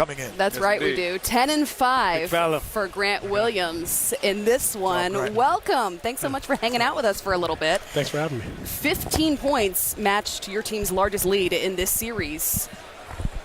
coming in. That's Yes, right, indeed. we do. 10-5 fella. for Grant Williams in this one. Grant. Welcome. Thanks so much for hanging out with us for a little bit. Thanks for having me. 15 points matched your team's largest lead in this series.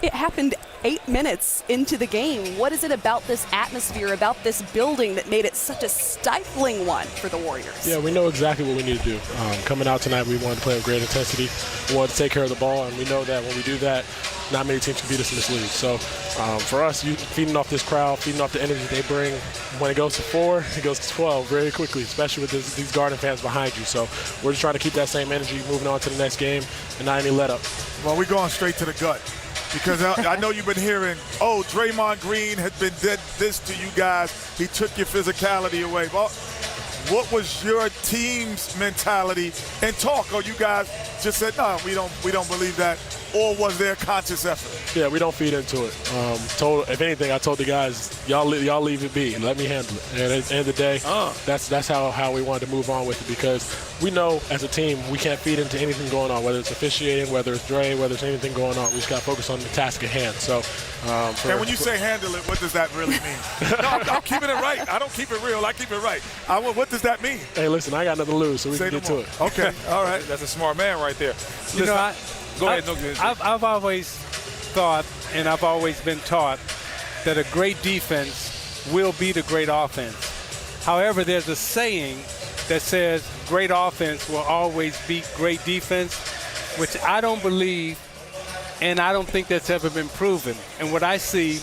It happened 8 minutes into the game. What is it about this atmosphere, about this building that made it such a stifling one for the Warriors? Yeah, we know exactly what we need to do. Coming out tonight, we wanted to play with great intensity. We wanted to take care of the ball, and we know that when we do that, not many teams can beat us in this league. So for us, feeding off this crowd, feeding off the energy they bring, when it goes to 4, it goes to 12 very quickly, especially with these Garden fans behind you. So we're just trying to keep that same energy moving on to the next game and not any let up. Well, we're going straight to the gut. Because I know you've been hearing, oh, Draymond Green had been did this to you guys. He took your physicality away. Well, what was your team's mentality and talk? Or you guys just said, no, we don't believe that? Or was there a conscious effort? Yeah, we don't feed into it. If anything, I told the guys, y'all leave it be and let me handle it. And at the end of the day, that's how we wanted to move on with it, because we know as a team we can't feed into anything going on, whether it's officiating, whether it's Dre, whether it's anything going on. We just got to focus on the task at hand. So, and when you say handle it, what does that really mean? No, I'm keeping it right. I don't keep it real. I keep it right. What does that mean? Hey, listen, I got nothing to lose, so we Say can get no to more. it. Okay, all right. That's a smart man right there. You know, Go ahead. I've always thought, and I've always been taught, that a great defense will beat a great offense. However, there's a saying that says great offense will always beat great defense, which I don't believe, and I don't think that's ever been proven. And what I see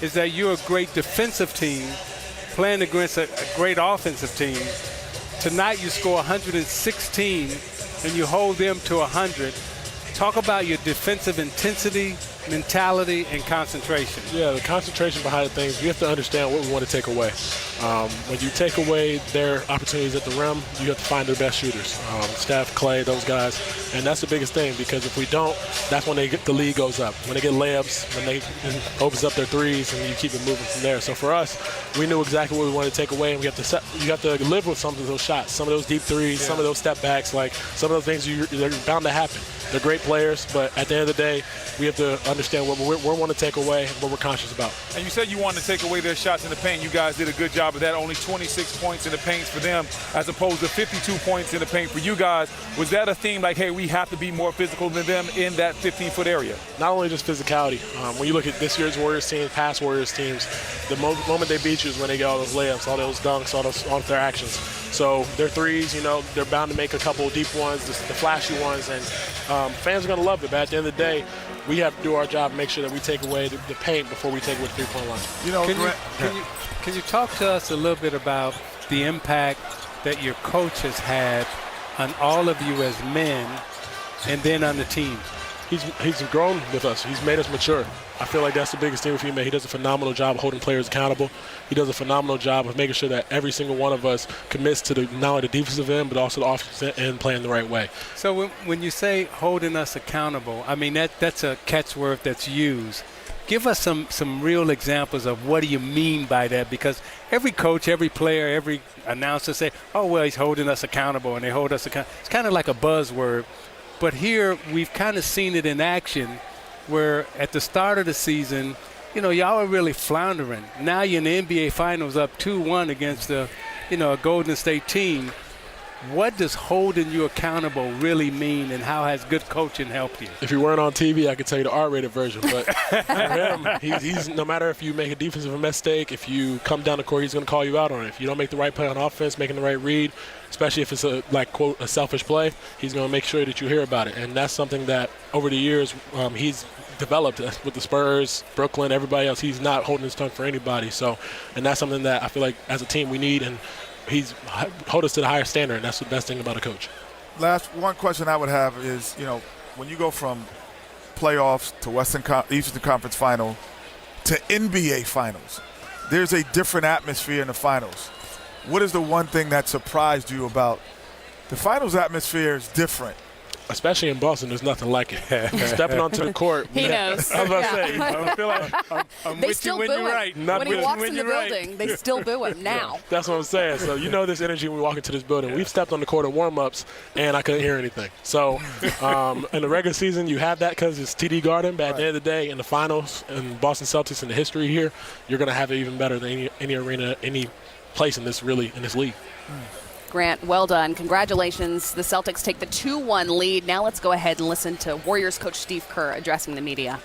is that you're a great defensive team playing against a great offensive team. Tonight you score 116 and you hold them to 100. Talk about your defensive intensity, mentality, and concentration. Yeah, the concentration behind things, we have to understand what we want to take away. When you take away their opportunities at the rim, you have to find their best shooters. Steph, Clay, those guys. And that's the biggest thing, because if we don't, that's when the lead goes up. When they get layups, when they opens up their threes, and you keep it moving from there. So for us, we knew exactly what we wanted to take away, and you have to live with some of those shots, some of those deep threes, some of those step backs, like some of those things they're bound to happen. They're great players, but at the end of the day, we have to understand what we want to take away and what we're conscious about. And you said you wanted to take away their shots in the paint. You guys did a good job of that. Only 26 points in the paint for them, as opposed to 52 points in the paint for you guys. Was that a theme like, hey, we have to be more physical than them in that 15-foot area? Not only just physicality. When you look at this year's Warriors team, past Warriors teams, the moment they beat you is when they get all those layups, all those dunks, all their actions. So their threes, they're bound to make a couple of deep ones, the flashy ones, and fans are going to love it. But at the end of the day, we have to do our job and make sure that we take away the paint before we take away the three-point line. Can you talk to us a little bit about the impact that your coach has had on all of you as men and then on the team? He's grown with us. He's made us mature. I feel like that's the biggest thing with him. He does a phenomenal job of holding players accountable. He does a phenomenal job of making sure that every single one of us commits to not only the defensive end, but also the offensive end, playing the right way. So when you say holding us accountable, I mean, that's a catchword that's used. Give us some real examples of what do you mean by that, because every coach, every player, every announcer say, oh, well, he's holding us accountable, and they hold us accountable. It's kind of like a buzzword. But here we've kind of seen it in action, where at the start of the season, y'all are really floundering. Now you're in the NBA Finals up 2-1 against a Golden State team. What does holding you accountable really mean, and how has good coaching helped you? If you weren't on TV, I could tell you the R-rated version. But for him, he's no matter if you make a defensive mistake, if you come down the court, he's going to call you out on it. If you don't make the right play on offense, making the right read, especially if it's quote, a selfish play, he's going to make sure that you hear about it. And that's something that over the years he's developed with the Spurs, Brooklyn, everybody else. He's not holding his tongue for anybody. And that's something that I feel like as a team we need, and he's hold us to the higher standard, and that's the best thing about a coach. Last one question I would have is, when you go from playoffs to Eastern Conference Final to NBA Finals, there's a different atmosphere in the finals. What is the one thing that surprised you about the finals atmosphere? Is different especially in Boston, there's nothing like it. Stepping onto the court. He knows. I was about to say, I feel like I'm They with still you when boo you're him. right. Not When he with walks you in the when you're right. building, they still boo him now. that's what I'm saying. So you know this energy when we walk into this building. We've stepped on the court at warm-ups, and I couldn't hear anything. So in the regular season, you have that because it's TD Garden. But at the end of the day, in the finals, and Boston Celtics in the history here, you're going to have it even better than any arena, any place in this league. Grant, well done. Congratulations. The Celtics take the 2-1 lead. Now let's go ahead and listen to Warriors coach Steve Kerr addressing the media.